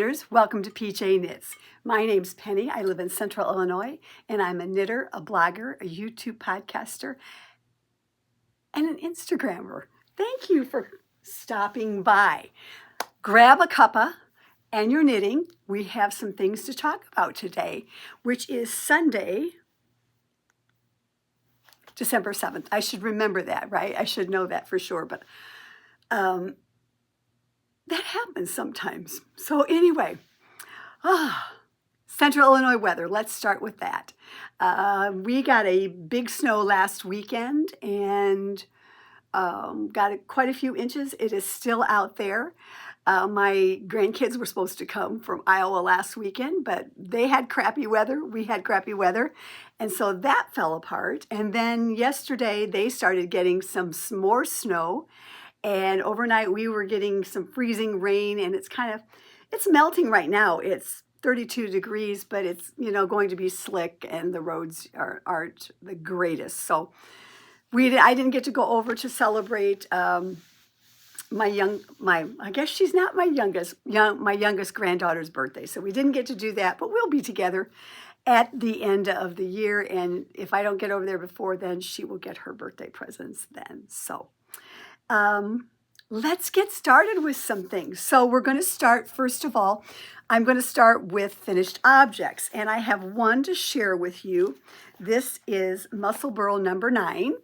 knitters, welcome to PJ Knits. My name's Penny. I live in Central Illinois, and I'm a knitter, a blogger, a YouTube podcaster, and an Instagrammer. Thank you for stopping by. Grab a cuppa and your knitting. We have some things to talk about today, which is Sunday, December 7th. I should remember that, right? I should know that for sure, but that happens sometimes. So anyway, Central Illinois weather. Let's start with that. We got a big snow last weekend and got quite a few inches. It is still out there. My grandkids were supposed to come from Iowa last weekend, but they had crappy weather. We had crappy weather. And so that fell apart. And then yesterday they started getting some more snow. And overnight we were getting some freezing rain, and it's melting right now. It's 32 degrees, but it's, going to be slick, and the roads aren't the greatest. So I didn't get to go over to celebrate I guess she's not my youngest granddaughter's birthday. So we didn't get to do that, but we'll be together at the end of the year. And if I don't get over there before then, she will get her birthday presents then. So let's get started with some things. So we're going to start, first of all, I'm going to start with finished objects. And I have one to share with you. This is Musselburgh Number 9.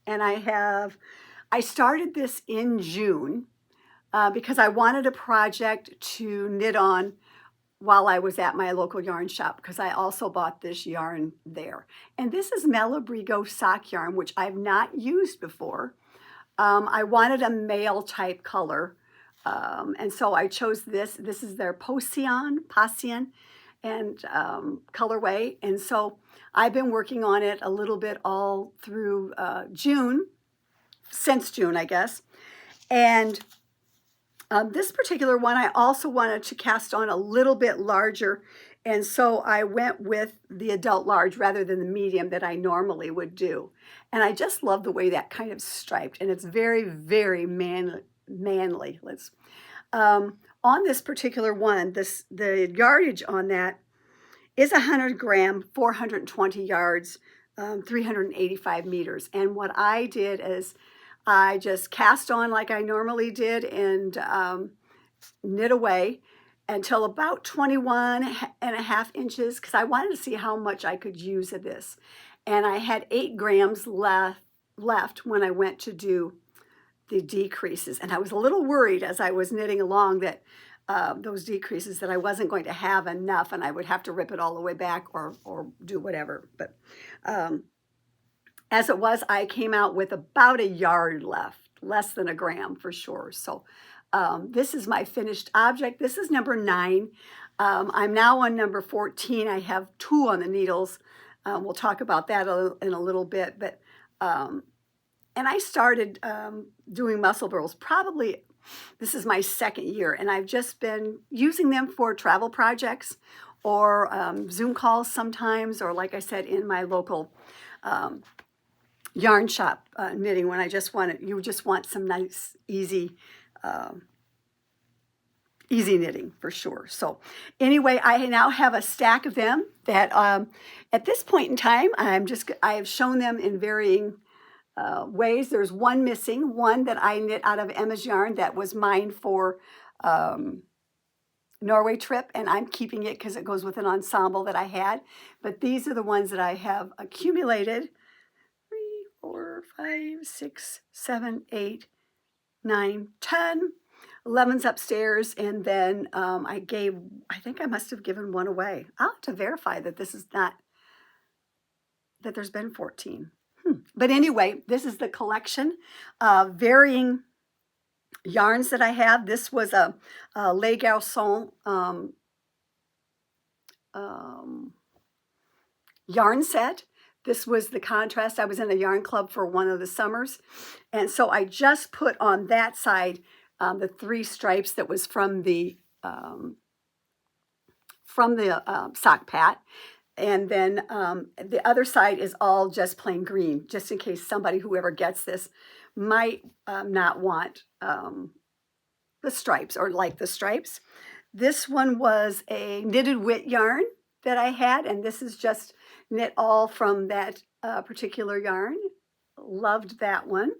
And I started this in June because I wanted a project to knit on while I was at my local yarn shop, because I also bought this yarn there. And this is Malabrigo sock yarn, which I've not used before. I wanted a male type color. And so I chose this. This is their Passion and colorway. And so I've been working on it a little bit all through since June, I guess. And this particular one, I also wanted to cast on a little bit larger. And so I went with the adult large rather than the medium that I normally would do. And I just love the way that kind of striped. And it's very, very manly. On this particular one, the yardage on that is 100 gram, 420 yards, 385 meters. And what I did is I just cast on like I normally did and knit away until about 21.5 inches, because I wanted to see how much I could use of this. And I had 8 grams left when I went to do the decreases. And I was a little worried as I was knitting along that those decreases, that I wasn't going to have enough and I would have to rip it all the way back or do whatever. But as it was, I came out with about a yard left, less than a gram for sure. So this is my finished object. This is number 9. I'm now on number 14. I have 2 on the needles. We'll talk about that in a little bit. But and I started doing Musselburghs probably, this is my second year, and I've just been using them for travel projects or Zoom calls sometimes, or like I said, in my local yarn shop knitting when you just want some nice, easy knitting for sure. So anyway, I now have a stack of them that at this point in time, I have shown them in varying ways. There's one missing, one that I knit out of Emma's yarn that was mine for Norway trip, and I'm keeping it because it goes with an ensemble that I had. But these are the ones that I have accumulated. 3, 4, 5, 6, 7, 8, 9, 10. 11's upstairs, and then I think I must have given one away. I'll have to verify that that there's been 14. But anyway, this is the collection of varying yarns that I have. This was a Les Garçons yarn set. This was the contrast. I was in a yarn club for one of the summers. And so I just put on that side the 3 stripes that was from the sock pat. And then the other side is all just plain green, just in case somebody, whoever gets this, might not want the stripes, or like the stripes. This one was a knitted wit yarn that I had, and this is just knit all from that particular yarn. Loved that one.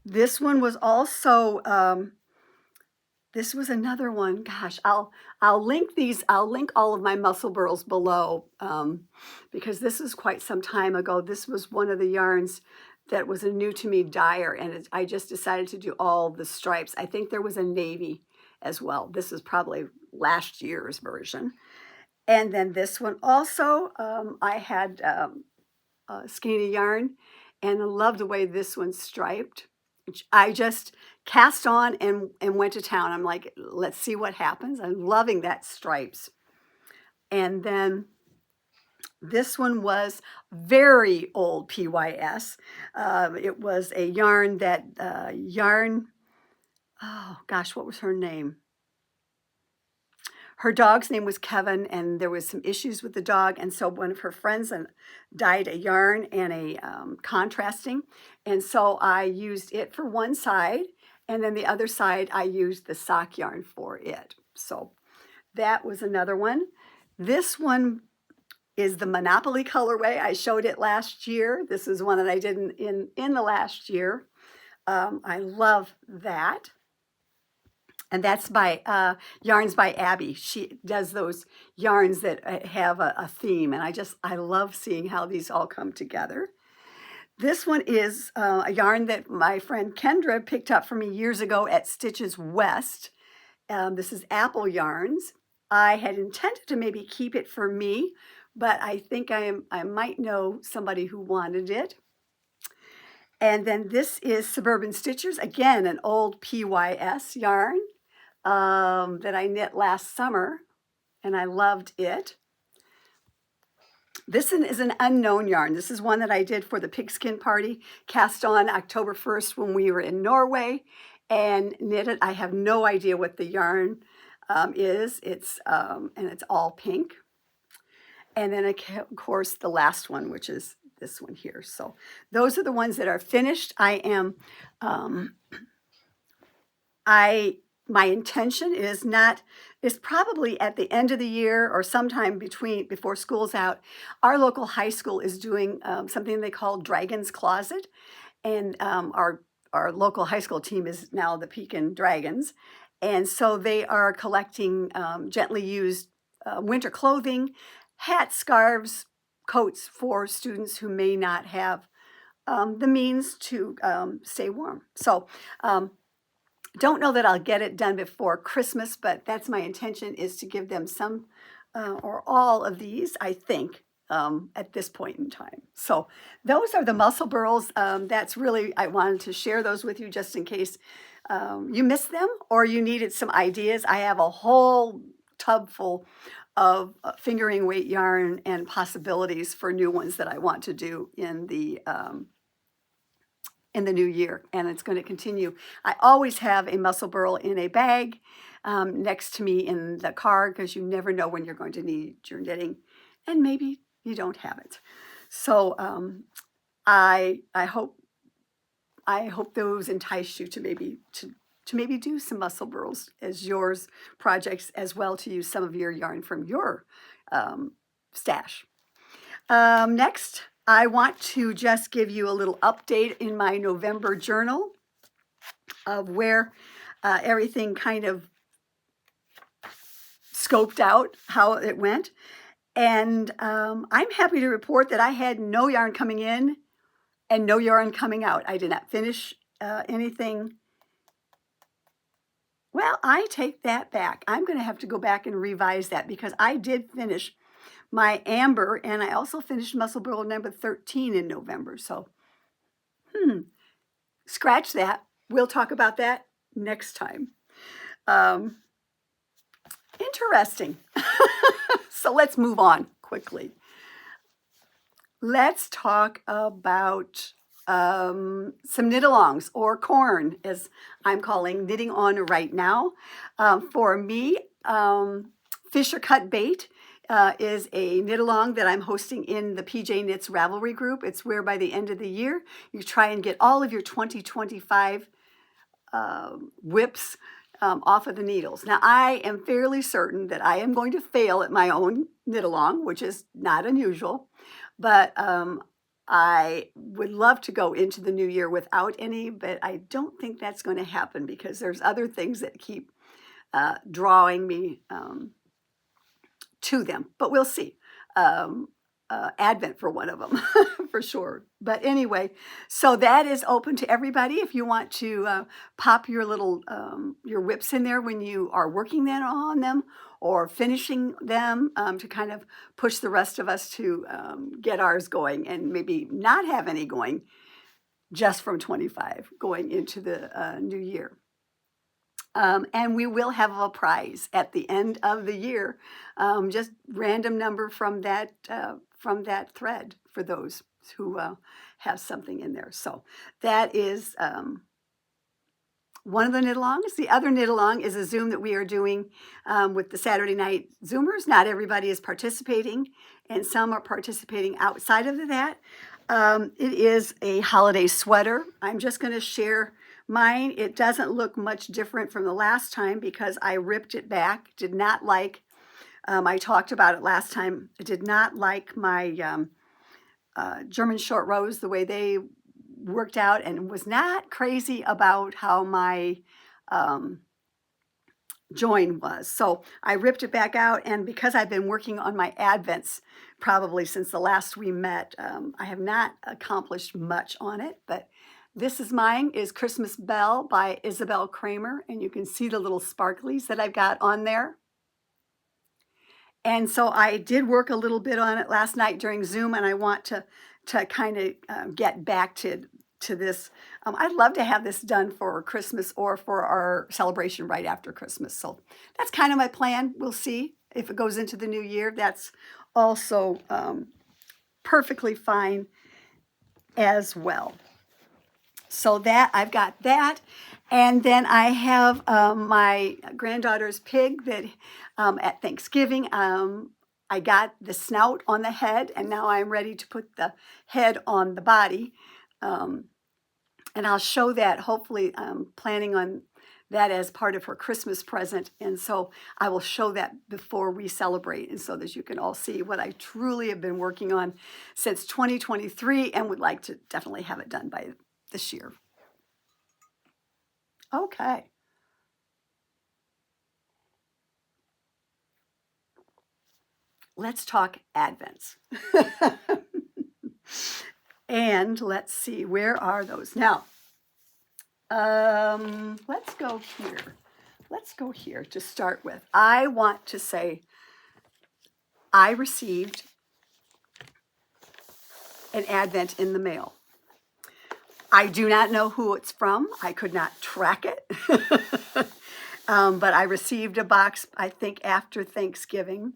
This one was also, this was another one. Gosh, I'll link these. I'll link all of my Musselburghs below because this is quite some time ago. This was one of the yarns that was a new to me dyer, and I just decided to do all the stripes. I think there was a navy as well. This is probably last year's version. And then this one also, I had skein of yarn, and I love the way this one's striped. I just cast on and went to town. I'm like, let's see what happens. I'm loving that stripes. And then this one was very old PYS. It was a yarn that, oh gosh, what was her name? Her dog's name was Kevin, and there was some issues with the dog, and so one of her friends dyed a yarn and a contrasting, and so I used it for one side, and then the other side I used the sock yarn for it. So that was another one. This one is the Monopoly colorway. I showed it last year. This is one that I did in the last year. I love that. And that's by Yarns by Abby. She does those yarns that have a theme, and I love seeing how these all come together. This one is a yarn that my friend Kendra picked up for me years ago at Stitches West. This is Apple Yarns. I had intended to maybe keep it for me, but I think I might know somebody who wanted it. And then this is Suburban Stitchers, again, an old PYS yarn that I knit last summer, and I loved it. This one is an unknown yarn. This is one that I did for the pigskin party, cast on October 1st when we were in Norway, and knitted. I have no idea what the yarn is. And it's all pink. And then, of course, the last one, which is this one here. So those are the ones that are finished. My intention is probably at the end of the year or sometime before school's out. Our local high school is doing something they call Dragon's Closet, and our local high school team is now the Pekin Dragons, and so they are collecting gently used winter clothing, hats, scarves, coats for students who may not have the means to stay warm. So don't know that I'll get it done before Christmas, but that's my intention, is to give them some or all of these, I think, at this point in time. So those are the Musselburghs. That's really, I wanted to share those with you just in case you missed them or you needed some ideas. I have a whole tub full of fingering weight yarn and possibilities for new ones that I want to do in the new year, and it's going to continue. I always have a Musselburgh in a bag next to me in the car, because you never know when you're going to need your knitting, and maybe you don't have it. So I hope those entice you to maybe do some Musselburghs as yours projects, as well, to use some of your yarn from your stash. Next, I want to just give you a little update in my November journal of where everything kind of scoped out, how it went. And I'm happy to report that I had no yarn coming in and no yarn coming out. I did not finish anything. Well, I take that back. I'm going to have to go back and revise that, because I did finish my Amber, and I also finished Musselburgh number 13 in November. So, scratch that. We'll talk about that next time. Interesting. So let's move on quickly. Let's talk about some knit-alongs, or KORN, as I'm calling knitting on right now. For me, Fisher Cut Bait is a knit-along that I'm hosting in the PJKnits Ravelry Group. It's where by the end of the year, you try and get all of your 2025 whips off of the needles. Now, I am fairly certain that I am going to fail at my own knit along, which is not unusual, but I would love to go into the new year without any, but I don't think that's going to happen because there's other things that keep drawing me to them, but we'll see. Advent for one of them for sure. But anyway, so that is open to everybody. If you want to pop your little your whips in there when you are working then on them or finishing them to kind of push the rest of us to get ours going and maybe not have any going just from 25 going into the new year. And we will have a prize at the end of the year, just random number from that thread for those who have something in there. So that is one of the knit-alongs. The other knit-along is a Zoom that we are doing with the Saturday night Zoomers. Not everybody is participating, and some are participating outside of that. It is a holiday sweater. I'm just going to share mine. It doesn't look much different from the last time because I ripped it back. Did not like, I talked about it last time, I did not like my German short rows, the way they worked out, and was not crazy about how my join was. So I ripped it back out, and because I've been working on my advents probably since the last we met, I have not accomplished much on it, but this is mine, is Christmas Belle by Isabel Kramer, and you can see the little sparklies that I've got on there. And so I did work a little bit on it last night during Zoom, and I want to kind of get back to this. I'd love to have this done for Christmas or for our celebration right after Christmas. So that's kind of my plan. We'll see if it goes into the new year. That's also perfectly fine as well. So that I've got that, and then I have my granddaughter's pig that at Thanksgiving I got the snout on the head, and now I'm ready to put the head on the body, and I'll show that. Hopefully, I'm planning on that as part of her Christmas present, and so I will show that before we celebrate, and so that you can all see what I truly have been working on since 2023 and would like to definitely have it done by this year. Okay. Let's talk Advents. And let's see, where are those? Now, let's go here. Let's go here to start with. I want to say I received an Advent in the mail. I do not know who it's from. I could not track it. But I received a box, I think, after Thanksgiving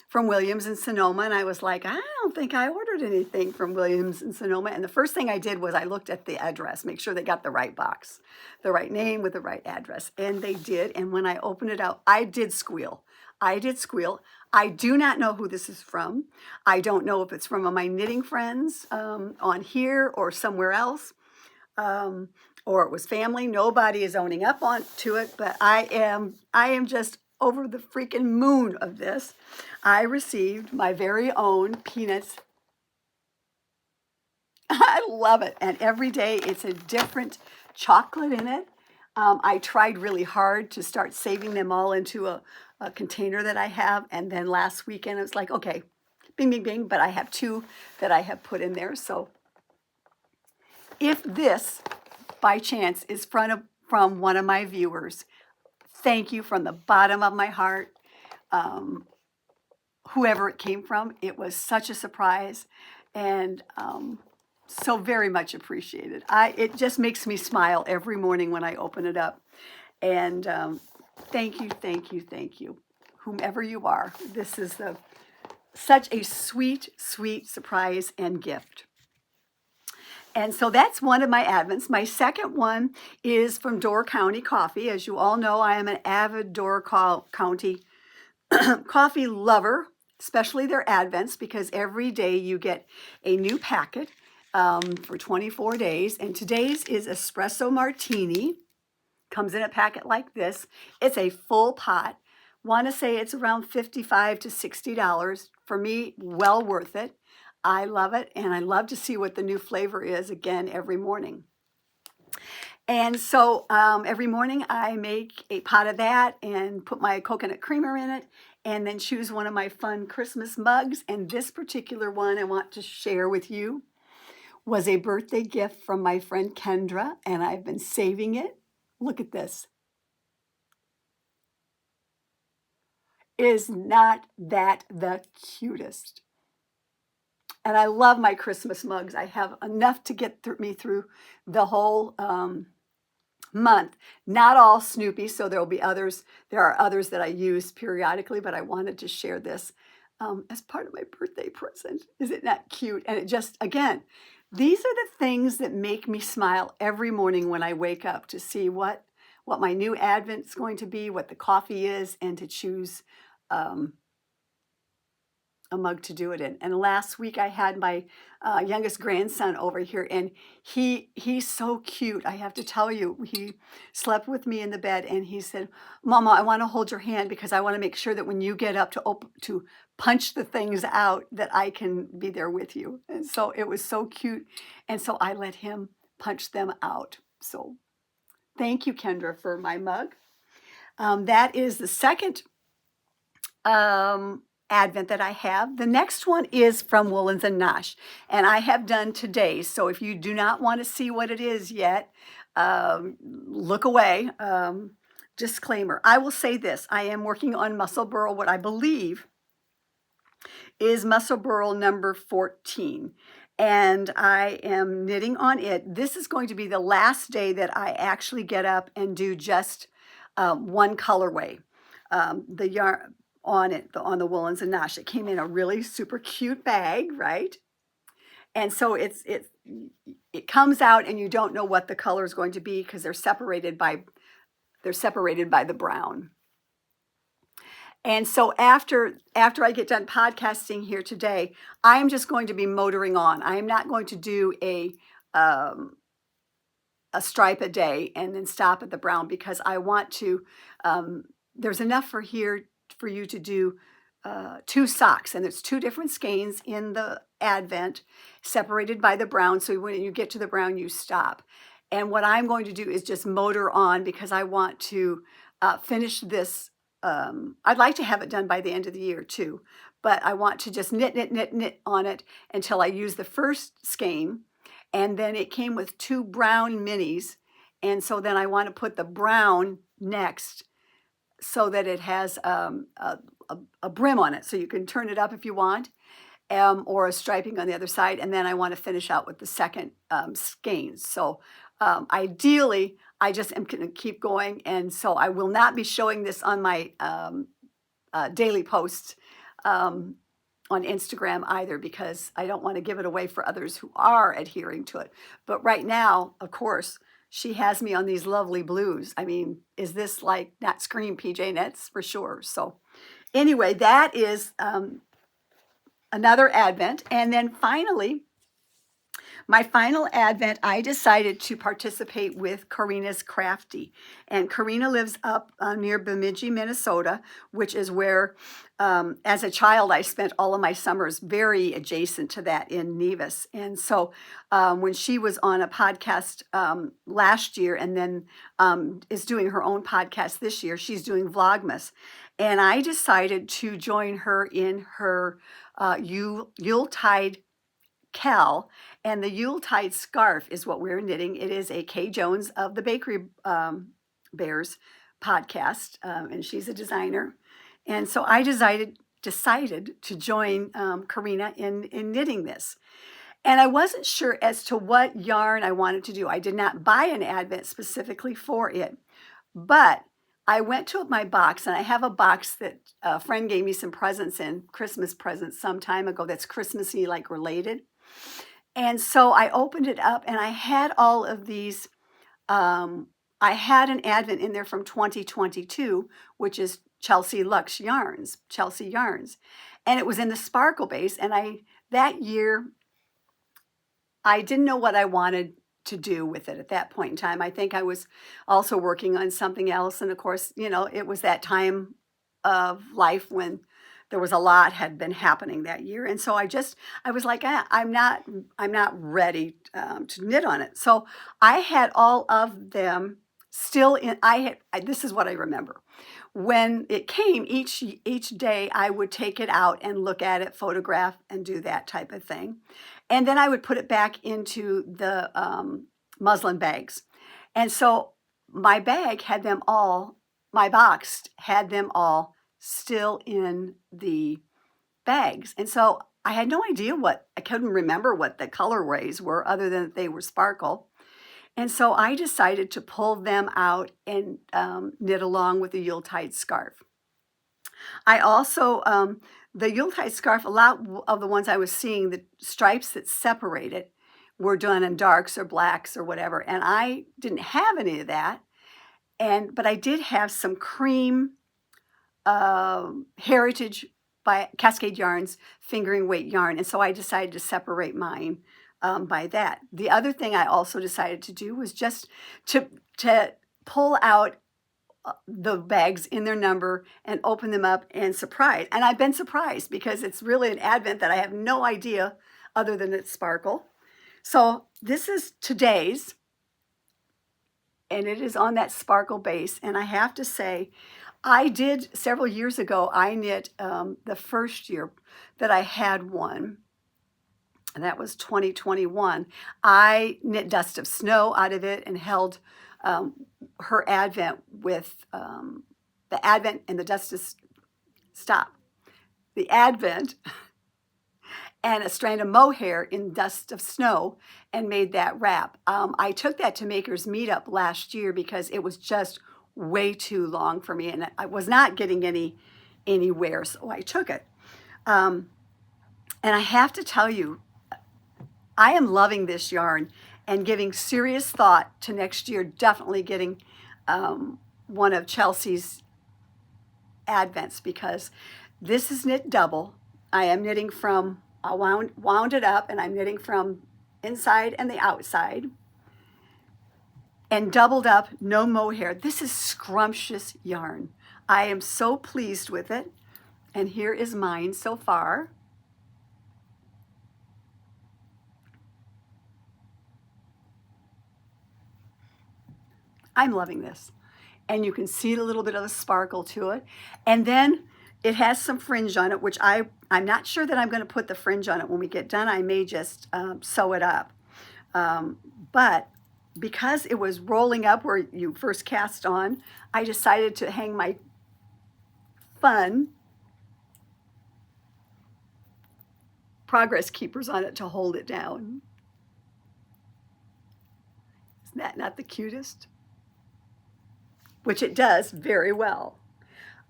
from Williams and Sonoma. And I was like, I don't think I ordered anything from Williams and Sonoma. And the first thing I did was I looked at the address, make sure they got the right box, the right name with the right address. And they did. And when I opened it out, I did squeal. I did squeal. I do not know who this is from. I don't know if it's from my knitting friends on here or somewhere else. Or it was family. Nobody is owning up on to it, but I am just over the freaking moon of this. I received my very own Peanuts. I love it, and every day it's a different chocolate in it. I tried really hard to start saving them all into a container that I have, and then last weekend it was like, okay, bing, bing, bing, but I have 2 that I have put in there. So if this, by chance, is from one of my viewers, thank you from the bottom of my heart. Whoever it came from, it was such a surprise, and so very much appreciated. It just makes me smile every morning when I open it up. And thank you, thank you, thank you, whomever you are. This is such a sweet, sweet surprise and gift. And so that's one of my Advents. My second one is from Door County Coffee. As you all know, I am an avid Door County coffee lover, especially their Advents, because every day you get a new packet for 24 days. And today's is Espresso Martini. Comes in a packet like this. It's a full pot. Want to say it's around $55 to $60. For me, well worth it. I love it, and I love to see what the new flavor is again every morning. And so every morning I make a pot of that and put my coconut creamer in it, and then choose one of my fun Christmas mugs. And this particular one I want to share with you was a birthday gift from my friend Kendra, and I've been saving it. Look at this. Is not that the cutest? And I love my Christmas mugs. I have enough to get me through the whole month. Not all Snoopy, so there will be others. There are others that I use periodically, but I wanted to share this as part of my birthday present. Is it not cute? And it just, again, these are the things that make me smile every morning when I wake up, to see what my new Advent is going to be, what the coffee is, and to choose a mug to do it in. And last week I had my youngest grandson over here, and he's so cute. I have to tell you, he slept with me in the bed, and he said, "Mama, I want to hold your hand because I want to make sure that when you get up to punch the things out, that I can be there with you." And so it was so cute, and so I let him punch them out. So thank you, Kendra, for my mug. That is the second Advent that I have. The next one is from Woolens and Nosh, and I have done today. So if you do not want to see what it is yet, look away. Disclaimer. I will say this. I am working on Musselburgh, what I believe is Musselburgh number 14. And I am knitting on it. This is going to be the last day that I actually get up and do just one colorway. The yarn on it, on the Woolens and Nosh. It came in a really super cute bag, right? And so it comes out, and you don't know what the color is going to be because they're separated by the brown. And so after I get done podcasting here today, I am just going to be motoring on. I am not going to do a stripe a day and then stop at the brown, because I want to. There's enough for you to do 2 socks, and there's 2 different skeins in the Advent, separated by the brown. So when you get to the brown, you stop. And what I'm going to do is just motor on, because I want to finish this. I'd like to have it done by the end of the year too, but I want to just knit on it until I use the first skein. And then it came with 2 brown minis, and so then I want to put the brown next, so that it has a brim on it, so you can turn it up if you want, or a striping on the other side. And then I want to finish out with the second skein. So ideally, I just am going to keep going, and so I will not be showing this on my daily posts on Instagram either, because I don't want to give it away for others who are adhering to it. But right now, of course, she has me on these lovely blues. I mean, is this like not scream PJKnits for sure? So anyway, that is another Advent. And then finally, my final Advent, I decided to participate with Corrina's Crafty. And Corrina lives up near Bemidji, Minnesota, which is where, as a child, I spent all of my summers very adjacent to that in Nevis. And so when she was on a podcast last year, and then is doing her own podcast this year, she's doing Vlogmas. And I decided to join her in her Yuletide KAL, and the Yuletide scarf is what we're knitting. It is a Kay Jones of the Bakery Bears podcast, and she's a designer. And so I decided to join Corrina in knitting this. And I wasn't sure as to what yarn I wanted to do. I did not buy an Advent specifically for it, but I went to my box, and I have a box that a friend gave me some presents in, Christmas presents some time ago, that's Christmassy, like related. And so I opened it up, and I had all of these. I had an Advent in there from 2022, which is Chelsea Yarns. And it was in the sparkle base. And that year, I didn't know what I wanted to do with it at that point in time. I think I was also working on something else. And of course, you know, it was that time of life when there was a lot had been happening that year. And so I was like, I'm not ready to knit on it. So I had all of them still in, this is what I remember. When it came each day, I would take it out and look at it, photograph, and do that type of thing. And then I would put it back into the muslin bags. And so my bag had them all, my box had them all still in the bags. And so I had no idea I couldn't remember what the colorways were other than that they were sparkle. And so I decided to pull them out and knit along with the Yuletide scarf. I also, the Yuletide scarf, a lot of the ones I was seeing, the stripes that separated were done in darks or blacks or whatever. And I didn't have any of that. But I did have some cream Heritage by Cascade Yarns fingering weight yarn. And so I decided to separate mine by that. The other thing I also decided to do was just to pull out the bags in their number and open them up and surprise. And I've been surprised because it's really an advent that I have no idea other than it's sparkle. So this is today's, and it is on that sparkle base. And I have to say, I did several years ago, I knit the first year that I had one, and that was 2021. I knit Dust of Snow out of it and held her advent with the advent and the dust of, the advent and a strand of mohair in Dust of Snow and made that wrap. I took that to Makers Meetup last year because it was just way too long for me and I was not getting anywhere, so I took it. And I have to tell you, I am loving this yarn and giving serious thought to next year, definitely getting one of Chelsea's advents because this is knit double. I am knitting from, I wound it up and I'm knitting from inside and the outside and doubled up, no mohair. This is scrumptious yarn. I am so pleased with it. And here is mine so far. I'm loving this. And you can see a little bit of a sparkle to it. And then it has some fringe on it, which I'm not sure that I'm going to put the fringe on it when we get done. I may just sew it up. But because it was rolling up where you first cast on, I decided to hang my fun progress keepers on it to hold it down. Isn't that not the cutest? Which it does very well.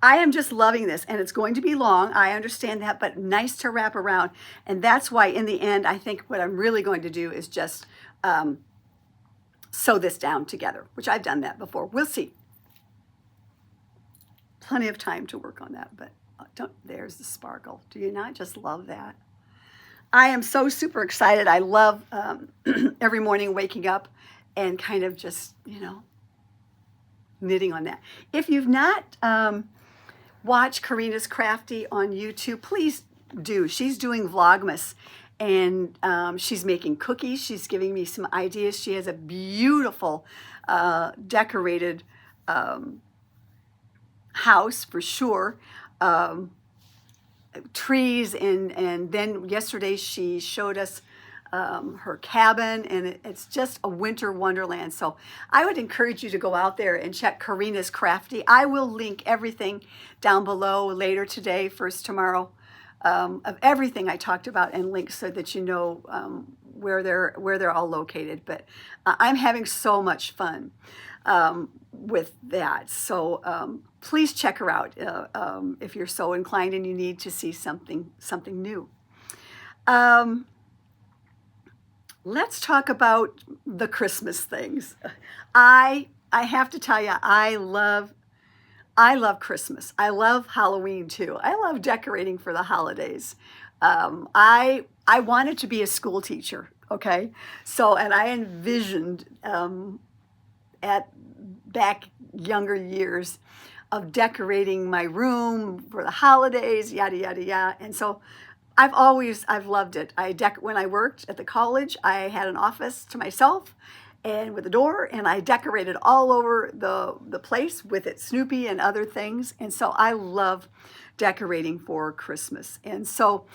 I am just loving this, and it's going to be long. I understand that, but nice to wrap around. And that's why in the end, I think what I'm really going to do is just sew this down together, which I've done that before. We'll see. Plenty of time to work on that, but there's the sparkle. Do you not just love that? I am so super excited. I love every morning waking up and kind of just, knitting on that. If you've not watched Corrina's Crafty on YouTube, please do. She's doing Vlogmas and she's making cookies. She's giving me some ideas. She has a beautiful decorated house for sure. Trees and then yesterday she showed us her cabin, and it's just a winter wonderland. So I would encourage you to go out there and check Corrina's Crafty. I will link everything down below later today, first tomorrow, of everything I talked about and links so that you know where they're all located. But I'm having so much fun with that. So please check her out if you're so inclined and you need to see something new. Let's talk about the Christmas things. I have to tell you, I love Christmas. I love Halloween too. I love decorating for the holidays. I wanted to be a school teacher. Okay, so, and I envisioned at back younger years of decorating my room for the holidays, yada, yada, yada. And so I've loved it. When I worked at the college, I had an office to myself and with a door, and I decorated all over the place with it, Snoopy and other things. And so I love decorating for Christmas. And so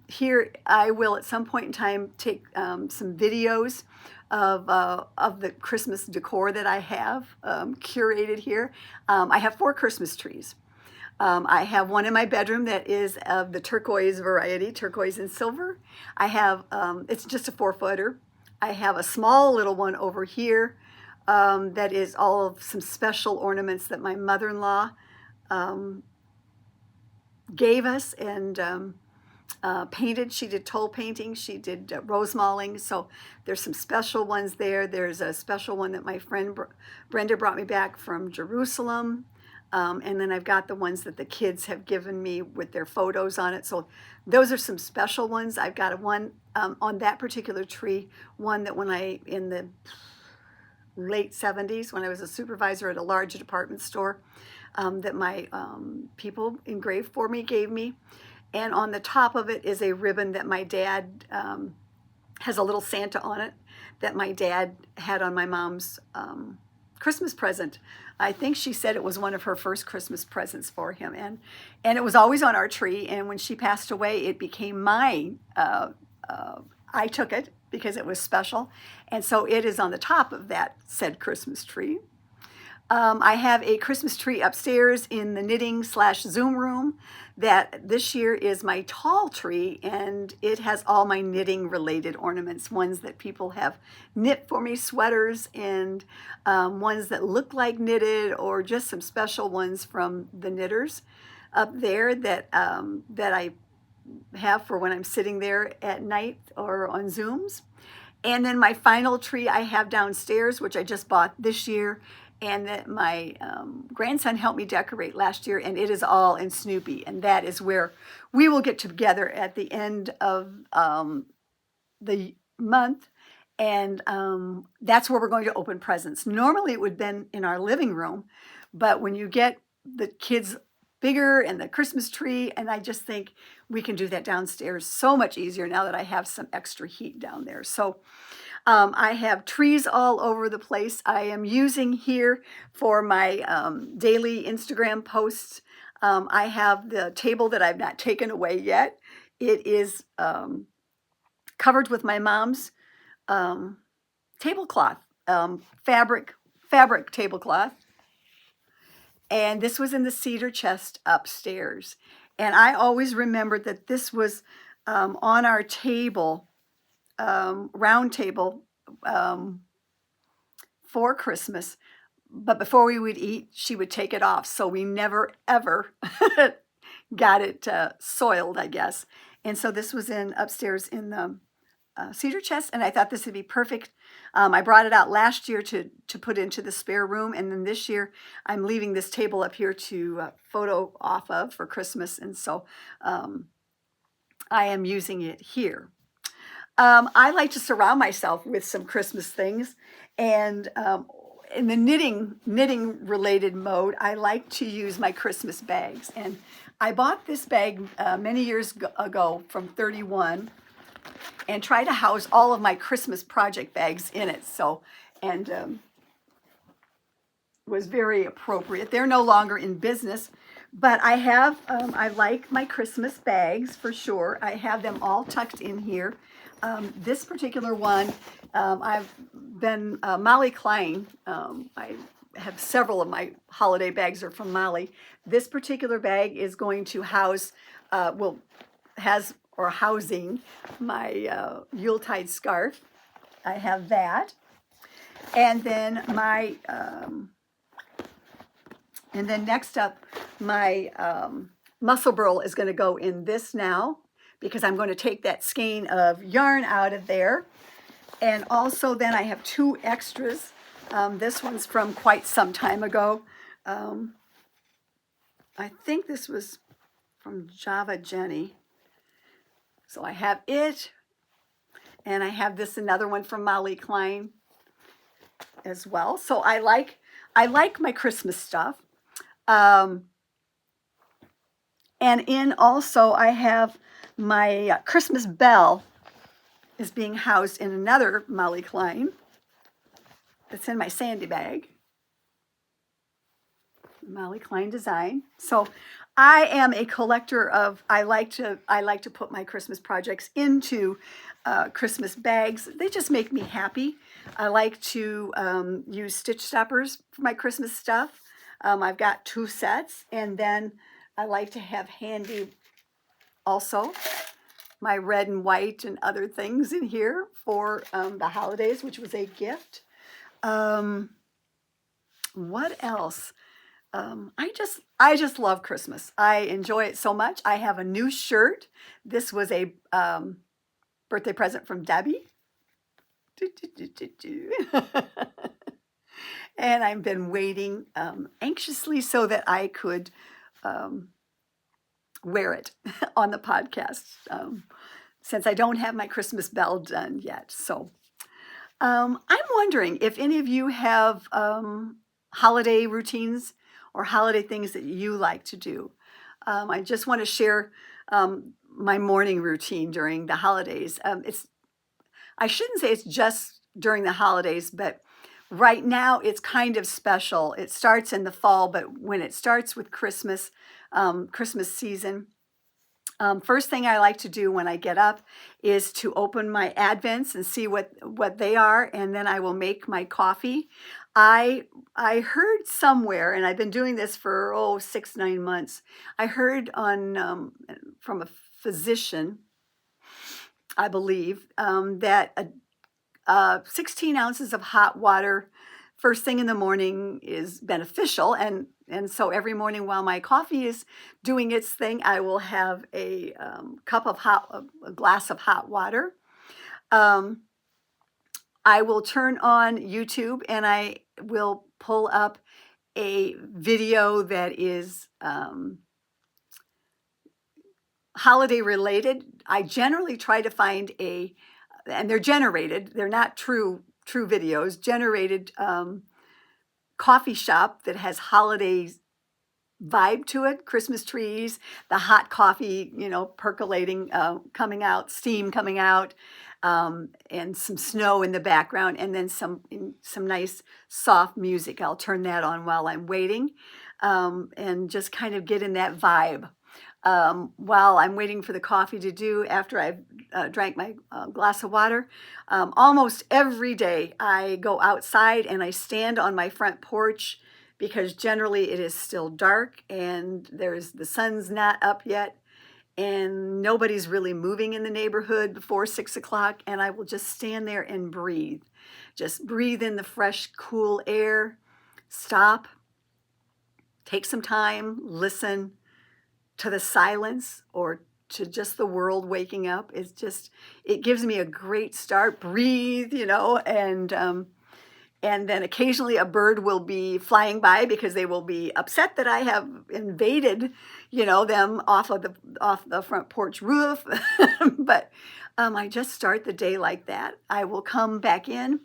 here I will at some point in time take some videos of the Christmas decor that I have curated here. I have 4 Christmas trees. I have one in my bedroom that is of the turquoise variety, turquoise and silver. I have, it's just a 4-footer. I have a small little one over here that is all of some special ornaments that my mother-in-law gave us and painted. She did toll painting. She did rose mauling. So there's some special ones there. There's a special one that my friend Brenda brought me back from Jerusalem. And then I've got the ones that the kids have given me with their photos on it. So those are some special ones. I've got one on that particular tree, one that in the late 70s, when I was a supervisor at a large department store, that my people engraved for me, gave me. And on the top of it is a ribbon that my dad has a little Santa on it that my dad had on my mom's Christmas present. I think she said it was one of her first Christmas presents for him, and it was always on our tree. And when she passed away, it became mine. I took it because it was special, and so it is on the top of that said Christmas tree. I have a Christmas tree upstairs in the knitting/Zoom room that this year is my tall tree, and it has all my knitting related ornaments, ones that people have knit for me, sweaters, and ones that look like knitted, or just some special ones from the knitters up there that I have for when I'm sitting there at night or on Zooms. And then my final tree I have downstairs, which I just bought this year, and that my grandson helped me decorate last year, and it is all in Snoopy. And that is where we will get together at the end of the month, and that's where we're going to open presents. Normally it would have been in our living room, but when you get the kids bigger and the Christmas tree, and I just think we can do that downstairs so much easier now that I have some extra heat down there. So I have trees all over the place. I am using here for my daily Instagram posts. I have the table that I've not taken away yet. It is covered with my mom's tablecloth, fabric tablecloth. And this was in the cedar chest upstairs. And I always remembered that this was on our table, round table, for Christmas. But before we would eat, she would take it off. So we never, ever got it soiled, I guess. And so this was upstairs in the cedar chest, and I thought this would be perfect. I brought it out last year to put into the spare room, and then this year I'm leaving this table up here to photo off of for Christmas, and so I am using it here. I like to surround myself with some Christmas things, and in the knitting related mode, I like to use my Christmas bags. And I bought this bag many years ago from 31 and try to house all of my Christmas project bags in it. So, and was very appropriate. They're no longer in business, but I have, I like my Christmas bags for sure. I have them all tucked in here. This particular one, I've been, Molly Klein, I have several of my holiday bags are from Molly. This particular bag is going to house, housing my Yuletide scarf. I have that. And then my, and then next up, my Musselburgh is going to go in this now, because I'm going to take that skein of yarn out of there. And also then I have 2 extras. This one's from quite some time ago. I think this was from Java Jenny. So I have it. And I have this another one from Molly Klein as well. So I like my Christmas stuff. And in also I have my Christmas Belle is being housed in another Molly Klein. It's in my Sandy bag. Molly Klein design. So I am a collector of, I like to put my Christmas projects into Christmas bags. They just make me happy. I like to use stitch stoppers for my Christmas stuff. I've got 2 sets, and then I like to have handy also my red and white and other things in here for the holidays, which was a gift. What else? I just love Christmas. I enjoy it so much. I have a new shirt. This was a birthday present from Debbie. And I've been waiting anxiously so that I could wear it on the podcast since I don't have my Christmas Belle done yet. So I'm wondering if any of you have holiday routines or holiday things that you like to do. I just want to share my morning routine during the holidays. I shouldn't say it's just during the holidays, but right now it's kind of special. It starts in the fall, but when it starts with Christmas, Christmas season, first thing I like to do when I get up is to open my Advents and see what they are, and then I will make my coffee. I heard somewhere, and I've been doing this for 6-9 months. I heard on from a physician, I believe, that 16 ounces of hot water first thing in the morning is beneficial, and so every morning while my coffee is doing its thing, I will have a glass of hot water. I will turn on YouTube and I will pull up a video that is holiday related. I generally try to find and they're generated, they're not true videos, generated coffee shop that has holiday vibe to it, Christmas trees, the hot coffee, percolating, coming out, steam coming out, and some snow in the background, and then some nice soft music. I'll turn that on while I'm waiting, and just kind of get in that vibe. While I'm waiting for the coffee to do, after I've drank my glass of water, almost every day I go outside and I stand on my front porch, because generally it is still dark and the sun's not up yet and nobody's really moving in the neighborhood before 6 o'clock, and I will just stand there and breathe. Just breathe in the fresh, cool air, stop, take some time, listen to the silence or to just the world waking up. It gives me a great start. Breathe, and then occasionally a bird will be flying by because they will be upset that I have invaded, them off the front porch roof. But I just start the day like that. I will come back in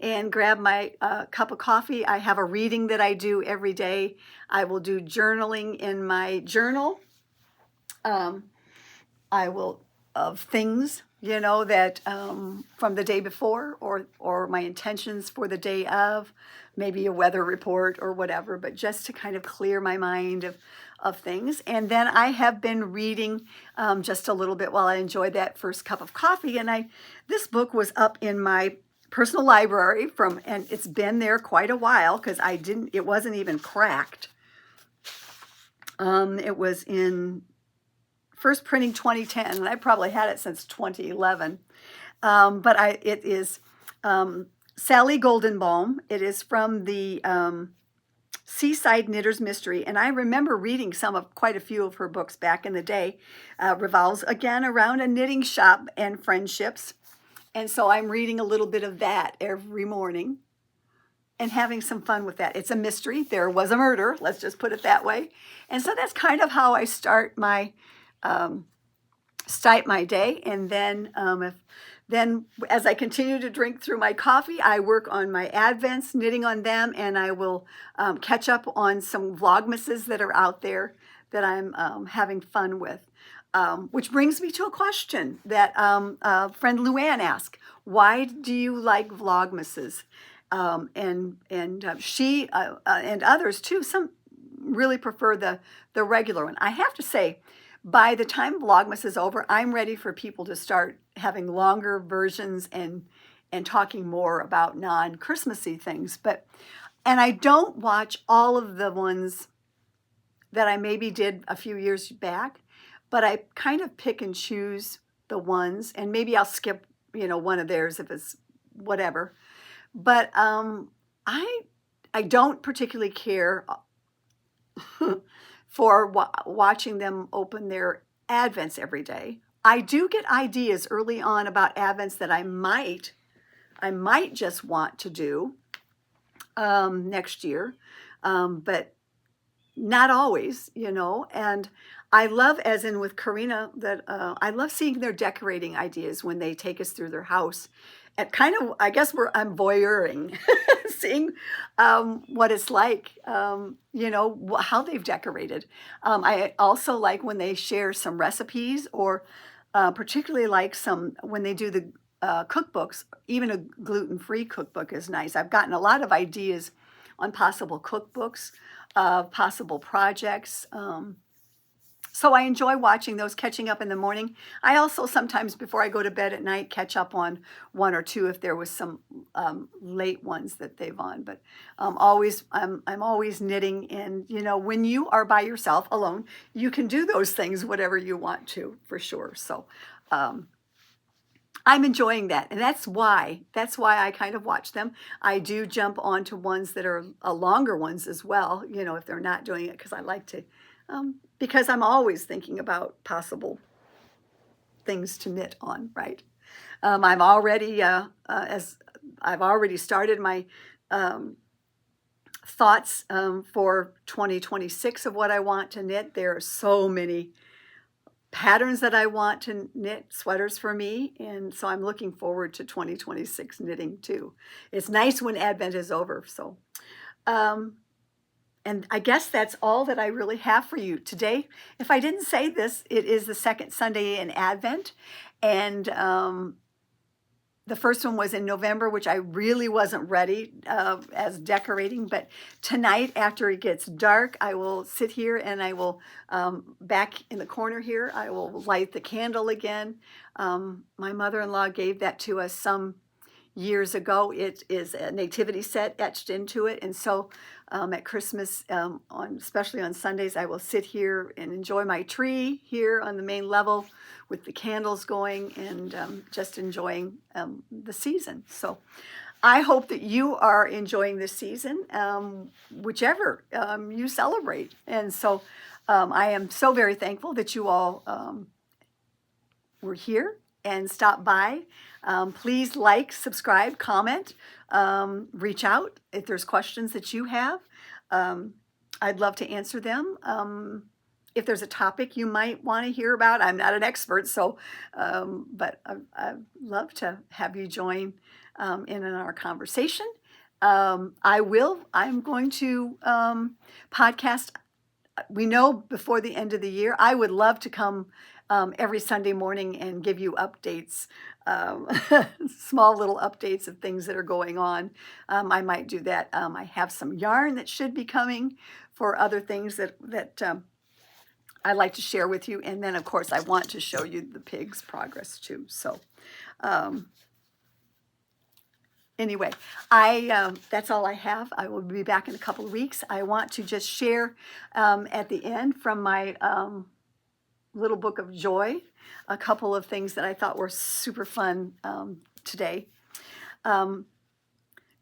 and grab my cup of coffee. I have a reading that I do every day. I will do journaling in my journal. I will, of things, that from the day before, or my intentions for the day of, maybe a weather report or whatever, but just to kind of clear my mind of things. And then I have been reading just a little bit while I enjoyed that first cup of coffee. And this book was up in my personal library and it's been there quite a while, because it wasn't even cracked. It was in first printing 2010, and I probably had it since 2011. But it is Sally Goldenbaum. It is from the Seaside Knitter's Mystery, and I remember reading quite a few of her books back in the day. Revolves again around a knitting shop and friendships, and so I'm reading a little bit of that every morning and having some fun with that. It's a mystery. There was a murder. Let's just put it that way. And so that's kind of how I start my start my day. And then then as I continue to drink through my coffee, I work on my Advents, knitting on them, and I will catch up on some Vlogmases that are out there that I'm having fun with. Which brings me to a question that friend Luann asked. Why do you like Vlogmases? She and others too, some really prefer the regular one. I have to say, by the time Vlogmas is over, I'm ready for people to start having longer versions and talking more about non-Christmassy things. And I don't watch all of the ones that I maybe did a few years back, but I kind of pick and choose the ones, and maybe I'll skip, one of theirs if it's whatever. But I don't particularly care for watching them open their Advents every day. I do get ideas early on about Advents that I might just want to do next year, but not always, and I love, as in with Corrina, that I love seeing their decorating ideas when they take us through their house. And kind of, I guess I'm voyeuring, seeing what it's like, how they've decorated. I also like when they share some recipes, or particularly like when they do the cookbooks. Even a gluten-free cookbook is nice. I've gotten a lot of ideas on possible cookbooks, possible projects. So I enjoy watching those, catching up in the morning. I also sometimes, before I go to bed at night, catch up on one or two if there was some late ones that they've on. But I'm always knitting, and when you are by yourself, alone, you can do those things, whatever you want to, for sure. So I'm enjoying that, and that's why I kind of watch them. I do jump onto ones that are longer ones as well, if they're not doing it, because I like to. Because I'm always thinking about possible things to knit on, right? I've already started my thoughts for 2026 of what I want to knit. There are so many patterns that I want to knit, sweaters for me, and so I'm looking forward to 2026 knitting too. It's nice when Advent is over, so. And I guess that's all that I really have for you today. If I didn't say this, it is the second Sunday in Advent. And the first one was in November, which I really wasn't ready as decorating. But tonight, after it gets dark, I will sit here and I will, back in the corner here, I will light the candle again. My mother-in-law gave that to us some years ago. It is a nativity set etched into it, and so at Christmas, especially on Sundays, I will sit here and enjoy my tree here on the main level with the candles going, and just enjoying the season. So I hope that you are enjoying this season, whichever you celebrate. And so I am so very thankful that you all were here and stopped by. Please like, subscribe, comment, reach out if there's questions that you have. I'd love to answer them. If there's a topic you might want to hear about, I'm not an expert, so but I'd love to have you join in our conversation. I'm going to podcast. We know before the end of the year. I would love to come every Sunday morning and give you updates, small little updates of things that are going on. I might do that. I have some yarn that should be coming for other things that I'd like to share with you. And then, of course, I want to show you the pig's progress too. So anyway, that's all I have. I will be back in a couple of weeks. I want to just share at the end from my little book of joy a couple of things that I thought were super fun today.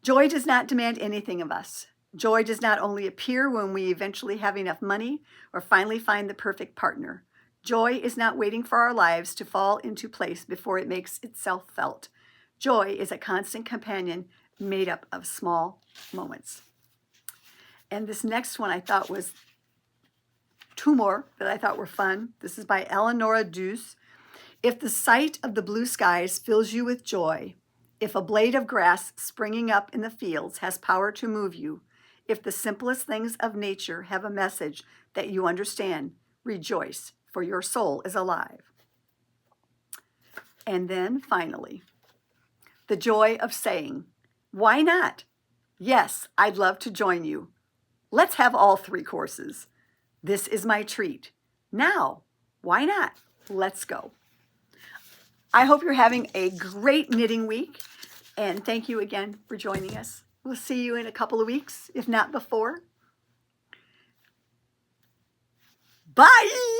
Joy does not demand anything of us. Joy does not only appear when we eventually have enough money or finally find the perfect partner. Joy is not waiting for our lives to fall into place before it makes itself felt. Joy is a constant companion made up of small moments. And this next one I thought was two more that I thought were fun. This is by Eleonora Deuce. If the sight of the blue skies fills you with joy, if a blade of grass springing up in the fields has power to move you, if the simplest things of nature have a message that you understand, rejoice, for your soul is alive. And then finally, the joy of saying, why not? Yes, I'd love to join you. Let's have all 3 courses. This is my treat. Now, why not? Let's go. I hope you're having a great knitting week, and thank you again for joining us. We'll see you in a couple of weeks, if not before. Bye!